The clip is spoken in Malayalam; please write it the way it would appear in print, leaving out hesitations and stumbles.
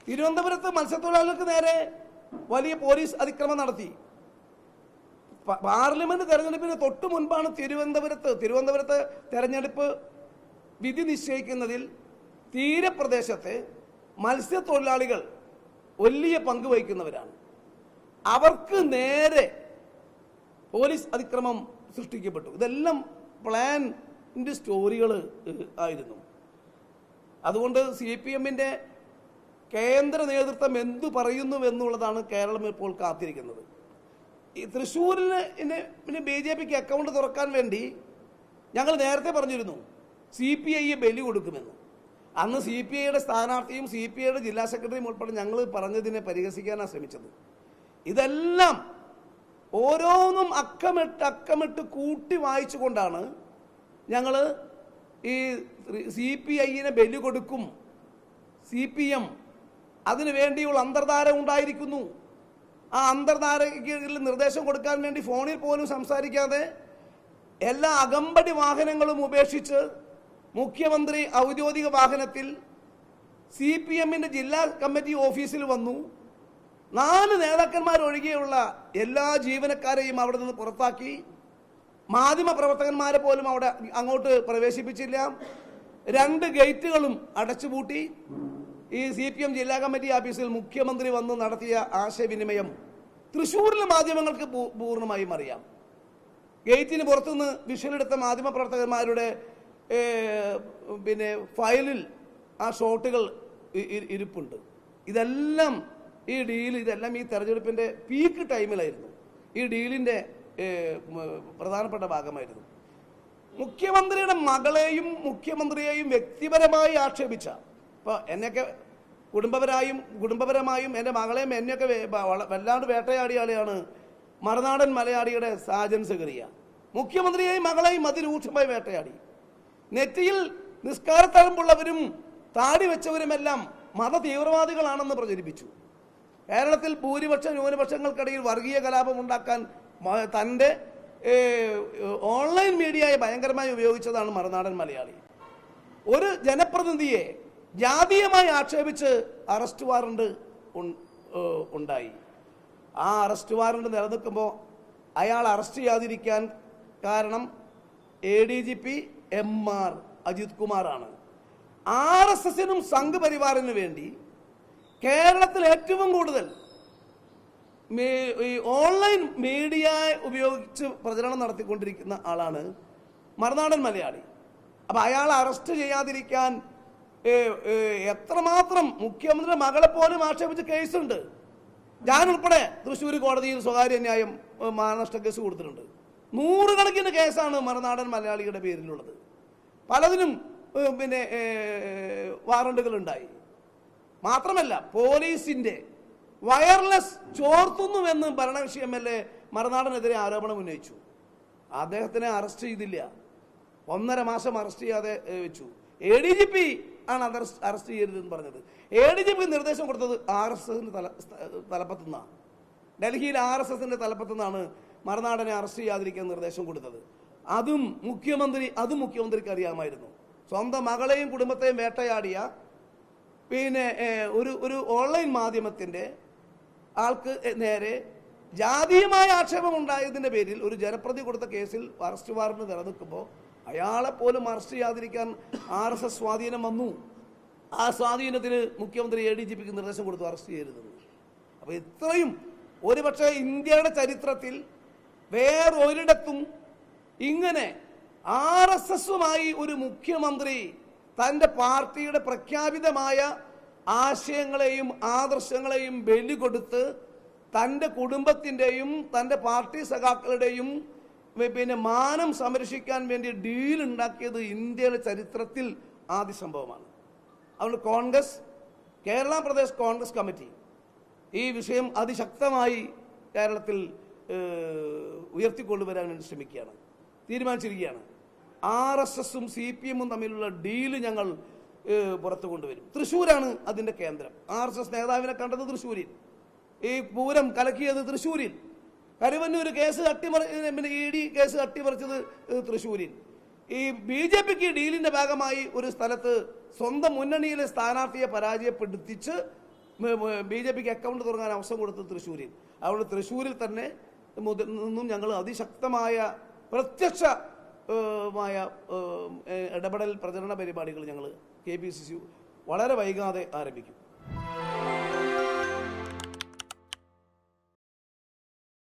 തിരുവനന്തപുരത്ത് മത്സ്യത്തൊഴിലാളികൾക്ക് നേരെ വലിയ പോലീസ് അതിക്രമം നടത്തി. പാർലമെന്റ് തെരഞ്ഞെടുപ്പിന് തൊട്ടു മുൻപാണ് തിരുവനന്തപുരത്ത് തെരഞ്ഞെടുപ്പ് വിധി നിശ്ചയിക്കുന്നതിൽ തീരപ്രദേശത്തെ മത്സ്യത്തൊഴിലാളികൾ വലിയ പങ്ക് വഹിക്കുന്നവരാണ്. അവർക്ക് നേരെ പോലീസ് അതിക്രമം സൃഷ്ടിക്കപ്പെട്ടു. ഇതെല്ലാം പ്ലാൻഡ് സ്റ്റോറികൾ ആയിരുന്നു. അതുകൊണ്ട് CPM-ന്റെ കേന്ദ്ര നേതൃത്വം എന്തു പറയുന്നു എന്നുള്ളതാണ് കേരളം ഇപ്പോൾ കാത്തിരിക്കുന്നത്. ഈ തൃശ്ശൂരിന് BJPക്ക് അക്കൗണ്ട് തുറക്കാൻ വേണ്ടി ഞങ്ങൾ നേരത്തെ പറഞ്ഞിരുന്നു CPI ബലി കൊടുക്കുമെന്ന്. അന്ന് CPIയുടെ സ്ഥാനാർത്ഥിയും CPIയുടെ ജില്ലാ സെക്രട്ടറിയും ഉൾപ്പെടെ ഞങ്ങൾ പറഞ്ഞതിനെ പരിഹസിക്കാനാണ് ശ്രമിച്ചത്. ഇതെല്ലാം ഓരോന്നും അക്കമിട്ട് കൂട്ടി വായിച്ചുകൊണ്ടാണ് ഞങ്ങൾ ഈ CPIനെ ബലി കൊടുക്കും, CPM അതിനു വേണ്ടിയുള്ള അന്തർധാര ഉണ്ടായിരിക്കുന്നു. ആ അന്തർധാരയ്ക്ക് നിർദ്ദേശം കൊടുക്കാൻ വേണ്ടി ഫോണിൽ പോലും സംസാരിക്കാതെ എല്ലാ അകമ്പടി വാഹനങ്ങളും ഉപേക്ഷിച്ച് മുഖ്യമന്ത്രി ഔദ്യോഗിക വാഹനത്തിൽ CPM-ന്റെ ജില്ലാ കമ്മിറ്റി ഓഫീസിൽ വന്നു. 4 നേതാക്കന്മാരൊഴികെയുള്ള എല്ലാ ജീവനക്കാരെയും അവിടെ നിന്ന് പുറത്താക്കി. മാധ്യമ പ്രവർത്തകന്മാരെ പോലും അവിടെ അങ്ങോട്ട് പ്രവേശിപ്പിച്ചില്ല. 2 ഗേറ്റുകളും അടച്ചുപൂട്ടി. ഈ CPM ജില്ലാ കമ്മിറ്റി ഓഫീസിൽ മുഖ്യമന്ത്രി വന്ന് നടത്തിയ ആശയവിനിമയം തൃശ്ശൂരിലെ മാധ്യമങ്ങൾക്ക് പൂർണ്ണമായും അറിയാം. ഗേറ്റിന് പുറത്തുനിന്ന് വിഷ്വലെടുത്ത മാധ്യമ പ്രവർത്തകന്മാരുടെ ഫയലിൽ ആ ഷോട്ടുകൾ ഇരിപ്പുണ്ട്. ഇതെല്ലാം ഇതെല്ലാം ഈ തെരഞ്ഞെടുപ്പിന്റെ പീക്ക് ടൈമിലായിരുന്നു. ഈ ഡീലിന്റെ പ്രധാനപ്പെട്ട ഭാഗമായിരുന്നു. മുഖ്യമന്ത്രിയുടെ മകളെയും മുഖ്യമന്ത്രിയെയും വ്യക്തിപരമായി ആക്ഷേപിച്ച, ഇപ്പോൾ എന്നെയൊക്കെ കുടുംബപരമായും എൻ്റെ മകളെയും എന്നെയൊക്കെ വല്ലാണ്ട് വേട്ടയാടിയ ആളെയാണ് മറുനാടൻ മലയാളിയുടെ സാജൻ സഗറിയ. മുഖ്യമന്ത്രിയെയും മകളെയും അതിരൂക്ഷമായി വേട്ടയാടി. നെറ്റിയിൽ നിസ്കാരത്തഴമ്പുള്ളവരും താടി വെച്ചവരുമെല്ലാം മത തീവ്രവാദികളാണെന്ന് പ്രചരിപ്പിച്ചു. കേരളത്തിൽ ന്യൂനപക്ഷങ്ങൾക്കിടയിൽ വർഗീയ കലാപം ഉണ്ടാക്കാൻ തൻ്റെ ഓൺലൈൻ മീഡിയയെ ഭയങ്കരമായി ഉപയോഗിച്ചതാണ് മറുനാടൻ മലയാളി. ഒരു ജനപ്രതിനിധിയെ ജാതീയമായി ആക്ഷേപിച്ച് അറസ്റ്റ് വാറണ്ട് ഉണ്ടായി. ആ അറസ്റ്റ് വാറണ്ട് നിലനിൽക്കുമ്പോൾ അയാൾ അറസ്റ്റ് ചെയ്യാതിരിക്കാൻ കാരണം ADGP MR അജിത് കുമാറാണ്. RSSനും സംഘപരിവാറിന് വേണ്ടി കേരളത്തിൽ ഏറ്റവും കൂടുതൽ ഈ ഓൺലൈൻ മീഡിയ ഉപയോഗിച്ച് പ്രചരണം നടത്തിക്കൊണ്ടിരിക്കുന്ന ആളാണ് മറുനാടൻ മലയാളി. അപ്പം അയാൾ അറസ്റ്റ് ചെയ്യാതിരിക്കാൻ എത്രമാത്രം മുഖ്യമന്ത്രിയുടെ മകളെ പോലും ആക്ഷേപിച്ച് കേസുണ്ട്. ഞാൻ ഉൾപ്പെടെ തൃശ്ശൂർ കോടതിയിൽ സ്വകാര്യ ന്യായം മാനനഷ്ട കേസ് കൊടുത്തിട്ടുണ്ട്. 100 കണക്കിന് കേസാണ് മറുനാടൻ മലയാളിയുടെ പേരിലുള്ളത്. പലതിനും വാറണ്ടുകൾ ഉണ്ടായി. മാത്രമല്ല പോലീസിന്റെ വയർലെസ് ചോർത്തുന്നുവെന്ന് ഭരണകക്ഷി MLA മറുനാടനെതിരെ ആരോപണം ഉന്നയിച്ചു. അദ്ദേഹത്തിനെ അറസ്റ്റ് ചെയ്തില്ല. 1.5 മാസം അറസ്റ്റ് ചെയ്യാതെ വെച്ചു. ADGP ആണ് അറസ്റ്റ് ചെയ്യരുതെന്ന് പറഞ്ഞത്. ADGP നിർദ്ദേശം കൊടുത്തത് RSSന്റെ തലപ്പത്തുനിന്നാണ്. ഡൽഹിയിൽ RSSന്റെ തലപ്പത്തുനിന്നാണ് മറുനാടനെ അറസ്റ്റ് ചെയ്യാതിരിക്കാൻ നിർദ്ദേശം കൊടുത്തത്. അതും മുഖ്യമന്ത്രിക്ക് അറിയാമായിരുന്നു. സ്വന്തം മകളെയും കുടുംബത്തെയും വേട്ടയാടിയ ഒരു ഓൺലൈൻ മാധ്യമത്തിന്റെ ആൾക്ക് നേരെ ജാതീയമായ ആക്ഷേപം ഉണ്ടായതിന്റെ പേരിൽ ഒരു ജനപ്രതി കൊടുത്ത കേസിൽ അറസ്റ്റ് വാറണ്ട് നിലനിൽക്കുമ്പോൾ അയാളെപ്പോലും അറസ്റ്റ് ചെയ്യാതിരിക്കാൻ RSS സ്വാധീനം വന്നു. ആ സ്വാധീനത്തിന് മുഖ്യമന്ത്രി ADGPക്ക് നിർദ്ദേശം കൊടുത്തു അറസ്റ്റ് ചെയ്യരുതെന്ന്. അപ്പോൾ ഇത്രയും ഒരുപക്ഷെ ഇന്ത്യയുടെ ചരിത്രത്തിൽ വേറൊരിടത്തും ഇങ്ങനെ RSSുമായി ഒരു മുഖ്യമന്ത്രി തൻ്റെ പാർട്ടിയുടെ പ്രഖ്യാപിതമായ ആശയങ്ങളെയും ആദർശങ്ങളെയും ബലി കൊടുത്ത് തൻ്റെ കുടുംബത്തിൻ്റെയും തൻ്റെ പാർട്ടി സഖാക്കളുടെയും മാനം സംരക്ഷിക്കാൻ വേണ്ടി ഡീൽ ഉണ്ടാക്കിയത് ഇന്ത്യയുടെ ചരിത്രത്തിൽ ആദ്യ സംഭവമാണ്. അതുകൊണ്ട് കേരള പ്രദേശ് കോൺഗ്രസ് കമ്മിറ്റി ഈ വിഷയം അതിശക്തമായി കേരളത്തിൽ ഉയർത്തിക്കൊണ്ടുവരാൻ വേണ്ടി ശ്രമിക്കുകയാണ്, തീരുമാനിച്ചിരിക്കുകയാണ്. RSSും CPM-ഉം തമ്മിലുള്ള ഡീല് ഞങ്ങൾ പുറത്തു കൊണ്ടുവരും. തൃശ്ശൂരാണ് അതിൻ്റെ കേന്ദ്രം. RSS നേതാവിനെ കണ്ടത് തൃശ്ശൂരിൽ, ഈ പൂരം കലക്കിയത് തൃശ്ശൂരിൽ, കരുവന്നൂർ കേസ് ED കേസ് അട്ടിമറിച്ചത് തൃശ്ശൂരിൽ. ഈ BJPക്ക് ഡീലിൻ്റെ ഭാഗമായി ഒരു സ്ഥലത്ത് സ്വന്തം മുന്നണിയിലെ സ്ഥാനാർത്ഥിയെ പരാജയപ്പെടുത്തിച്ച് BJPക്ക് അക്കൗണ്ട് തുടങ്ങാൻ അവസരം കൊടുത്തത് തൃശ്ശൂരിൽ. അതുകൊണ്ട് തൃശ്ശൂരിൽ തന്നെ നിന്നും ഞങ്ങൾ അതിശക്തമായ പ്രത്യക്ഷമായ ഇടപെടൽ പ്രചരണ പരിപാടികൾ ഞങ്ങൾ KPCC വളരെ വൈകാതെ ആരംഭിക്കും.